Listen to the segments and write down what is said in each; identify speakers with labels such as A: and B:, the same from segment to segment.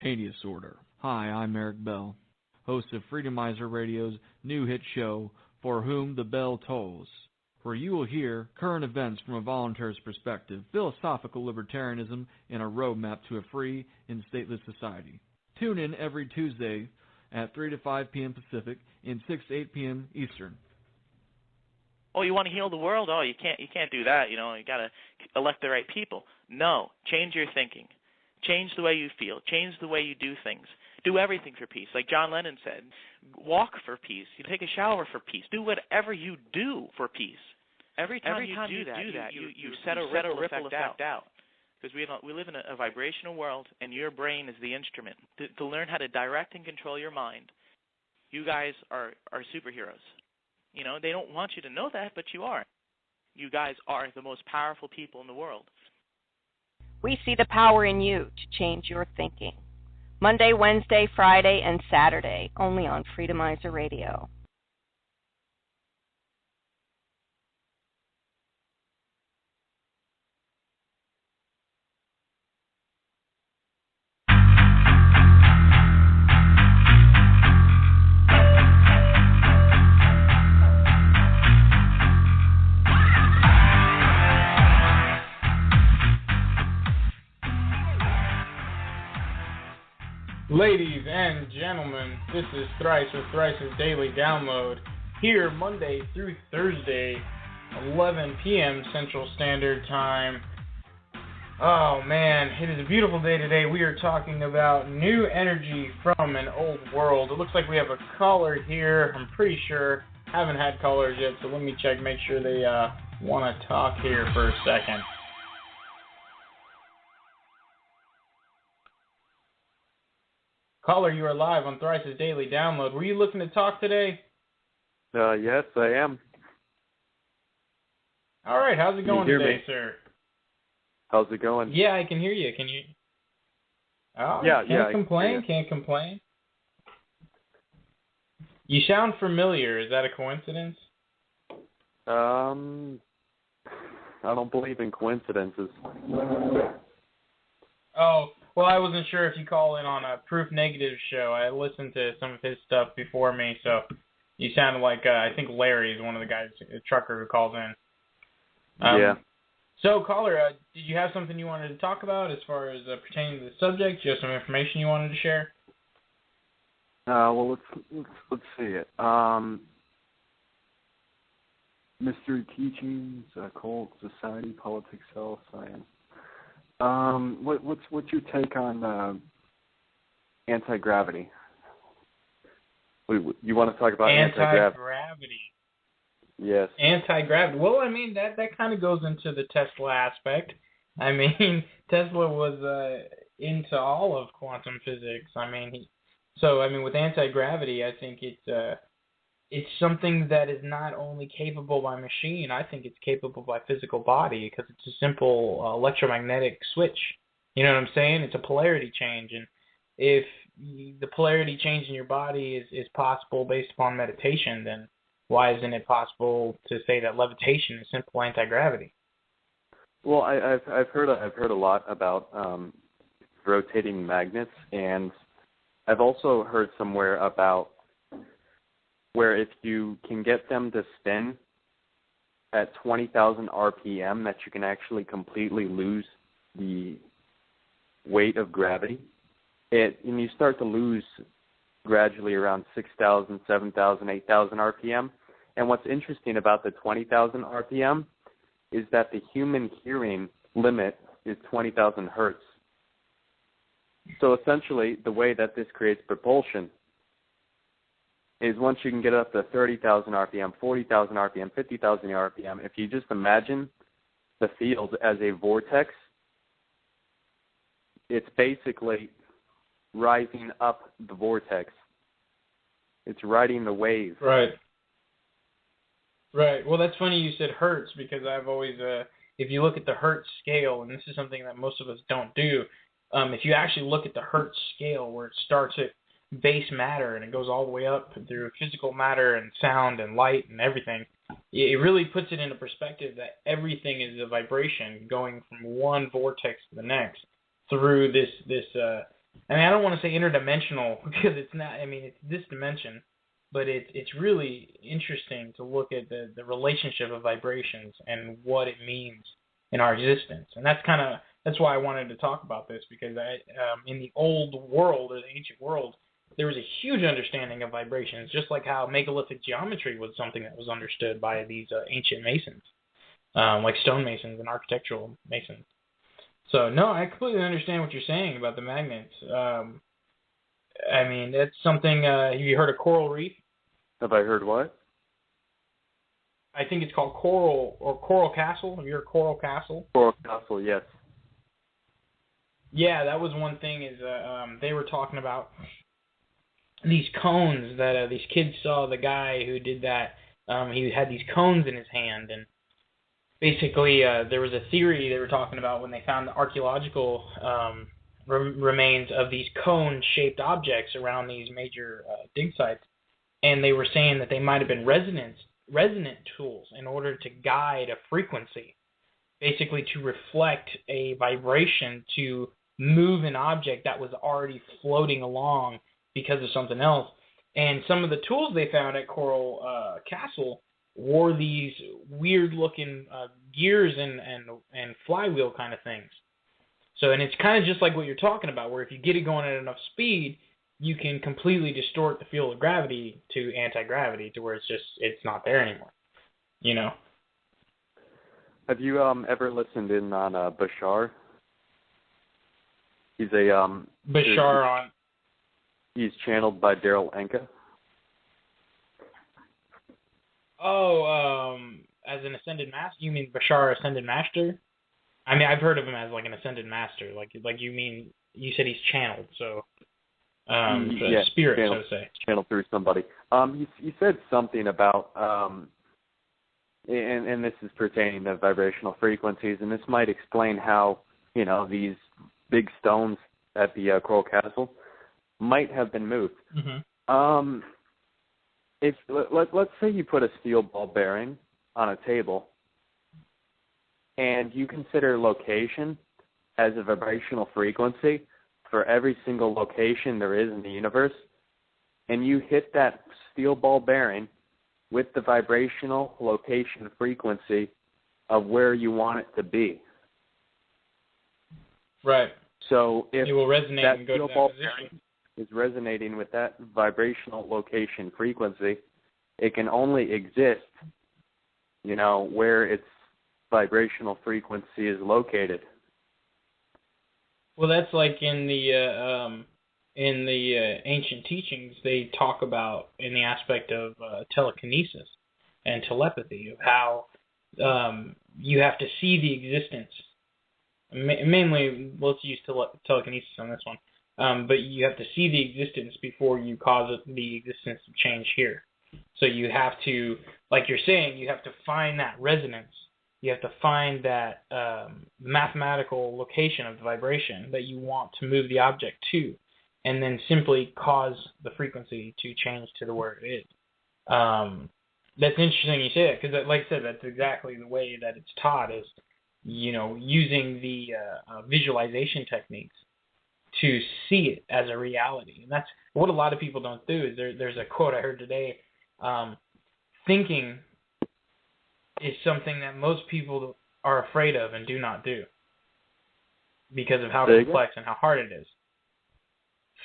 A: any disorder. Hi, I'm Eric Bell, host of Freedomizer Radio's new hit show, For Whom the Bell Tolls, where you will hear current events from a volunteer's perspective, philosophical libertarianism, and a roadmap to a free and stateless society. Tune in every Tuesday at 3 to 5 p.m. Pacific and 6 to 8 p.m. Eastern.
B: Oh, you want to heal the world? Oh, you can't do that. You got to elect the right people. No, change your thinking. Change the way you feel. Change the way you do things. Do everything for peace. Like John Lennon said, walk for peace. You take a shower for peace. Do whatever you do for peace. Every time you do that, you set a ripple effect out. Because we live in a vibrational world, and your brain is the instrument. To learn how to direct and control your mind, you guys are superheroes. They don't want you to know that, but you are. You guys are the most powerful people in the world.
C: We see the power in you to change your thinking. Monday, Wednesday, Friday, and Saturday, only on Freedomizer Radio.
D: Ladies and gentlemen, this is Thrice with Thrice's Daily Download, here Monday through Thursday, 11 p.m. Central Standard Time. Oh man, it is a beautiful day today. We are talking about new energy from an old world. It looks like we have a caller here, I'm pretty sure. Haven't had callers yet, so let me check, make sure they want to talk here for a second. Caller, you are live on Thrice's Daily Download. Were you looking to talk today?
E: Yes, I am.
D: All right, how's it going today, sir?
E: How's it going?
D: Yeah, I can hear you. Can you? Oh,
E: yeah,
D: can't complain. Can't complain. You sound familiar. Is that a coincidence?
E: I don't believe in coincidences.
D: Oh. Well, I wasn't sure if you call in on a Proof Negative show. I listened to some of his stuff before me, so you sounded like, I think Larry is one of the guys, a trucker who calls in.
E: Yeah.
D: So, caller, did you have something you wanted to talk about as far as pertaining to the subject? Do you have some information you wanted to share?
E: Well, let's see it. Mystery teachings, cult, society, politics, health, science. What's your take on anti-gravity? You want to talk about
D: anti-gravity?
E: Yes.
D: Anti-gravity. Well, I mean that kind of goes into the Tesla aspect. I mean, Tesla was into all of quantum physics. With anti-gravity, I think it's something that is not only capable by machine, I think it's capable by physical body because it's a simple electromagnetic switch. You know what I'm saying? It's a polarity change. And if the polarity change in your body is possible based upon meditation, then why isn't it possible to say that levitation is simple anti-gravity?
E: Well, I've heard a lot about rotating magnets, and I've also heard somewhere about where if you can get them to spin at 20,000 RPM, that you can actually completely lose the weight of gravity. And you start to lose gradually around 6,000, 7,000, 8,000 RPM. And what's interesting about the 20,000 RPM is that the human hearing limit is 20,000 hertz. So essentially, the way that this creates propulsion is once you can get up to 30,000 RPM, 40,000 RPM, 50,000 RPM, if you just imagine the field as a vortex, it's basically rising up the vortex. It's riding the wave.
D: Right. Well, that's funny you said hertz because I've always, if you look at the hertz scale, and this is something that most of us don't do, if you actually look at the hertz scale where it starts at base matter and it goes all the way up through physical matter and sound and light and everything, it really puts it into perspective that everything is a vibration going from one vortex to the next through this I mean, I don't want to say interdimensional because it's not. I mean, it's this dimension, but it's really interesting to look at the relationship of vibrations and what it means in our existence. And that's why I wanted to talk about this, because in the old world, or the ancient world, there was a huge understanding of vibrations, just like how megalithic geometry was something that was understood by these ancient masons, like stonemasons and architectural masons. So, no, I completely understand what you're saying about the magnets. I mean, it's something, have you heard of coral reef?
E: Have I heard what?
D: I think it's called Coral Castle. Have you heard of Coral Castle?
E: Coral Castle, yes.
D: Yeah, that was one thing, is they were talking about these cones that these kids saw the guy who did that. He had these cones in his hand, and basically, there was a theory they were talking about when they found the archaeological remains of these cone-shaped objects around these major dig sites, and they were saying that they might have been resonant tools in order to guide a frequency, basically to reflect a vibration to move an object that was already floating along because of something else. And some of the tools they found at Coral Castle wore these weird-looking gears and flywheel kind of things. So, and it's kind of just like what you're talking about, where if you get it going at enough speed, you can completely distort the field of gravity to anti-gravity, to where it's not there anymore. You know?
E: Have you ever listened in on Bashar? He's a
D: Bashar on.
E: He's channeled by Daryl Anka.
D: Oh, as an ascended master? You mean Bashar Ascended Master? I mean, I've heard of him as like an ascended master. Like you mean, you said he's channeled, so
E: Yeah,
D: spirit,
E: channeled,
D: so to say.
E: Channeled through somebody. He said something about, and this is pertaining to vibrational frequencies, and this might explain how, these big stones at the Coral Castle might have been moved.
D: Mm-hmm.
E: If let's say you put a steel ball bearing on a table, and you consider location as a vibrational frequency for every single location there is in the universe, and you hit that steel ball bearing with the vibrational location frequency of where you want it to be.
D: Right.
E: So if
D: it will resonate
E: that
D: and go
E: steel
D: to
E: ball
D: that position.
E: bearing is resonating with that vibrational location frequency, it can only exist, where its vibrational frequency is located.
D: Well, that's like in the ancient teachings, they talk about in the aspect of telekinesis and telepathy, of how you have to see the existence. Mainly, let's use telekinesis on this one. But you have to see the existence before you cause the existence to change here. So you have to, like you're saying, you have to find that resonance. You have to find that mathematical location of the vibration that you want to move the object to, and then simply cause the frequency to change to where it is. That's interesting you say that, because, like I said, that's exactly the way that it's taught, is, using the visualization techniques to see it as a reality. And that's what a lot of people don't do. Is there's a quote I heard today, thinking is something that most people are afraid of and do not do because of how complex and how hard it is.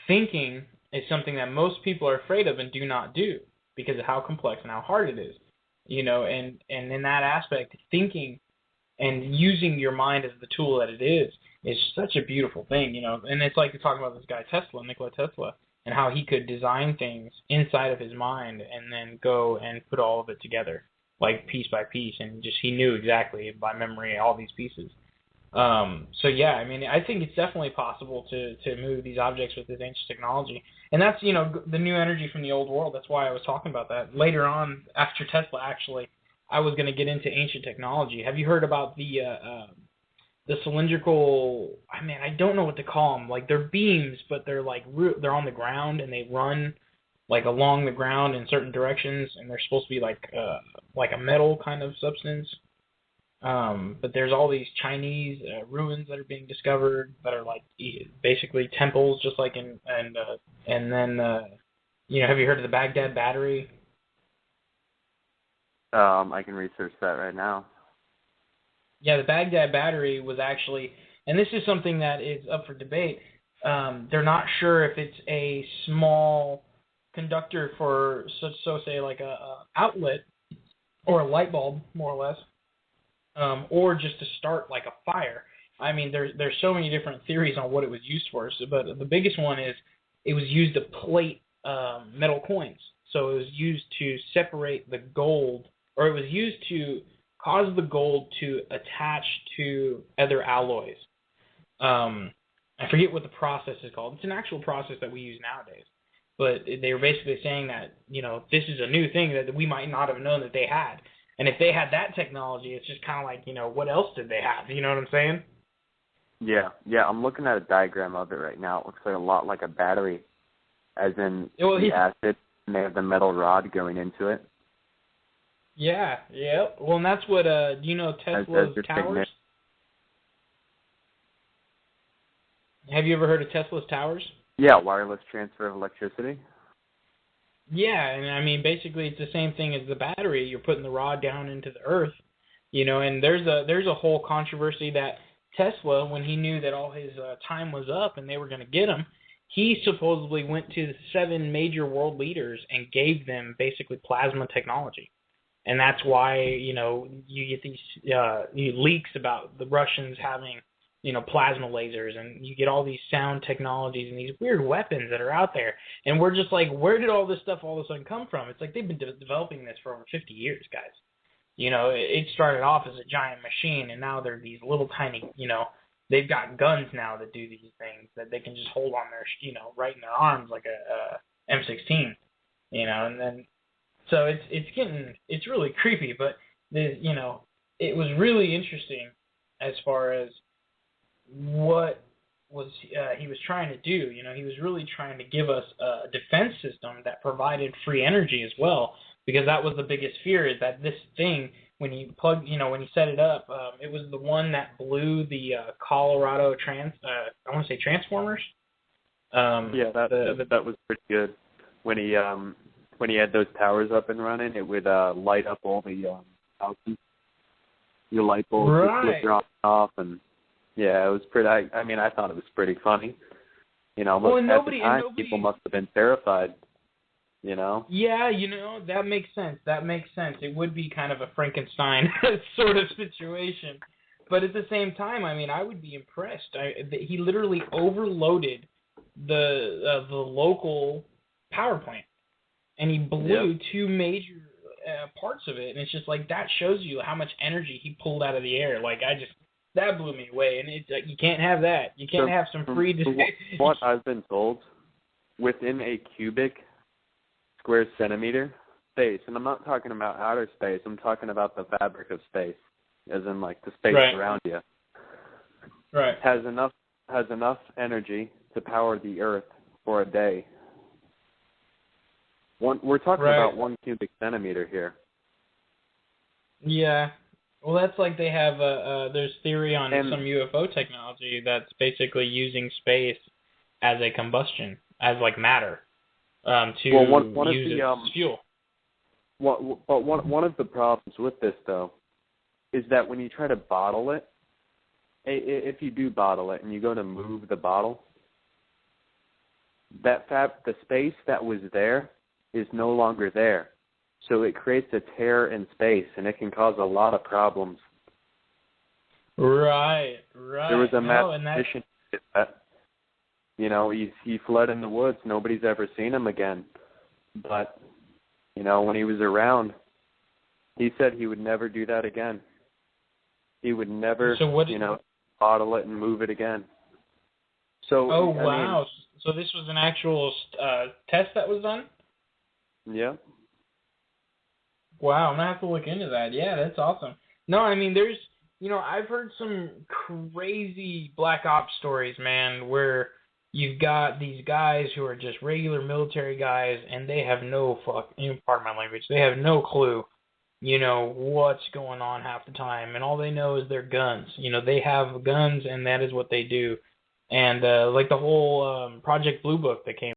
D: Thinking is something that most people are afraid of and do not do because of how complex and how hard it is. And in that aspect, thinking and using your mind as the tool that it is such a beautiful thing, And it's like you're talking about this guy Nikola Tesla, and how he could design things inside of his mind and then go and put all of it together, like piece by piece, and just he knew exactly by memory all these pieces. So yeah, I mean, I think it's definitely possible to move these objects with this ancient technology, and that's the new energy from the old world. That's why I was talking about that later on after Tesla. Actually, I was going to get into ancient technology. Have you heard about the cylindrical? I don't know what to call them. Like, they're beams, but they're they're on the ground and they run like along the ground in certain directions, and they're supposed to be like a metal kind of substance. But there's all these Chinese ruins that are being discovered that are like basically temples, just like and then have you heard of the Baghdad Battery?
E: I can research that right now.
D: Yeah, the Baghdad Battery was actually, and this is something that is up for debate. They're not sure if it's a small conductor for, so say like a outlet or a light bulb, more or less, or just to start like a fire. I mean, there's so many different theories on what it was used for, but the biggest one is it was used to plate metal coins. So it was used to separate the gold, or it was used to cause the gold to attach to other alloys. I forget what the process is called. It's an actual process that we use nowadays. But they were basically saying that, this is a new thing that we might not have known that they had. And if they had that technology, it's just kind of like, what else did they have? You know what I'm saying?
E: Yeah, I'm looking at a diagram of it right now. It looks like a lot like a battery, as in the acid, and they have the metal rod going into it.
D: Yeah. Well, and that's what, do you know Tesla's towers? Have you ever heard of Tesla's towers?
E: Yeah, wireless transfer of electricity.
D: Yeah, and I mean, basically it's the same thing as the battery. You're putting the rod down into the earth, and there's a whole controversy that Tesla, when he knew that all his time was up and they were going to get him, he supposedly went to the 7 major world leaders and gave them basically plasma technology. And that's why, you get these leaks about the Russians having, plasma lasers, and you get all these sound technologies and these weird weapons that are out there. And we're just like, where did all this stuff all of a sudden come from? It's like they've been developing this for over 50 years, guys. It started off as a giant machine, and now they're these little tiny, they've got guns now that do these things that they can just hold on their, right in their arms like a M16, and then, so it's really creepy, but it was really interesting as far as what was he was trying to do. He was really trying to give us a defense system that provided free energy as well, because that was the biggest fear, is that this thing, when you set it up, it was the one that blew the Colorado I want to say Transformers.
E: That was pretty good. When he had those towers up and running, it would light up all the houses. Your light bulbs would flip off, and yeah, it was pretty. I thought it was pretty funny. At the time, people must have been terrified. Yeah, that makes sense. It would be kind of a Frankenstein sort of situation, but at the same time, I would be impressed. He literally overloaded the local power plant, and he blew 2 major parts of it, and it's just like, that shows you how much energy he pulled out of the air. Like, that blew me away, and it's you can't have that. You can't have some free. What I've been told, within a cubic square centimeter space, and I'm not talking about outer space, I'm talking about the fabric of space, as in like the space around you. Right. Has enough energy to power the Earth for a day. We're talking about 1 cubic centimeter here.
D: Yeah. Well, that's like they have there's theory on some UFO technology that's basically using space as a combustion, as like matter, to use it as fuel.
E: But one of the problems with this, though, is that when you try to bottle it, if you do bottle it and you go to move the bottle, the space that was there is no longer there. So it creates a tear in space, and it can cause a lot of problems.
D: Right.
E: There was a mathematician that, he fled in the woods. Nobody's ever seen him again. But, when he was around, he said he would never do that again. He would never, bottle it and move it again. So.
D: Oh, wow. So this was an actual test that was done?
E: Yeah.
D: Wow, I'm going to have to look into that. Yeah, that's awesome. No, there's, I've heard some crazy black ops stories, man, where you've got these guys who are just regular military guys, and they have pardon my language, they have no clue what's going on half the time, and all they know is their guns. They have guns, and that is what they do. And like the whole Project Blue Book that came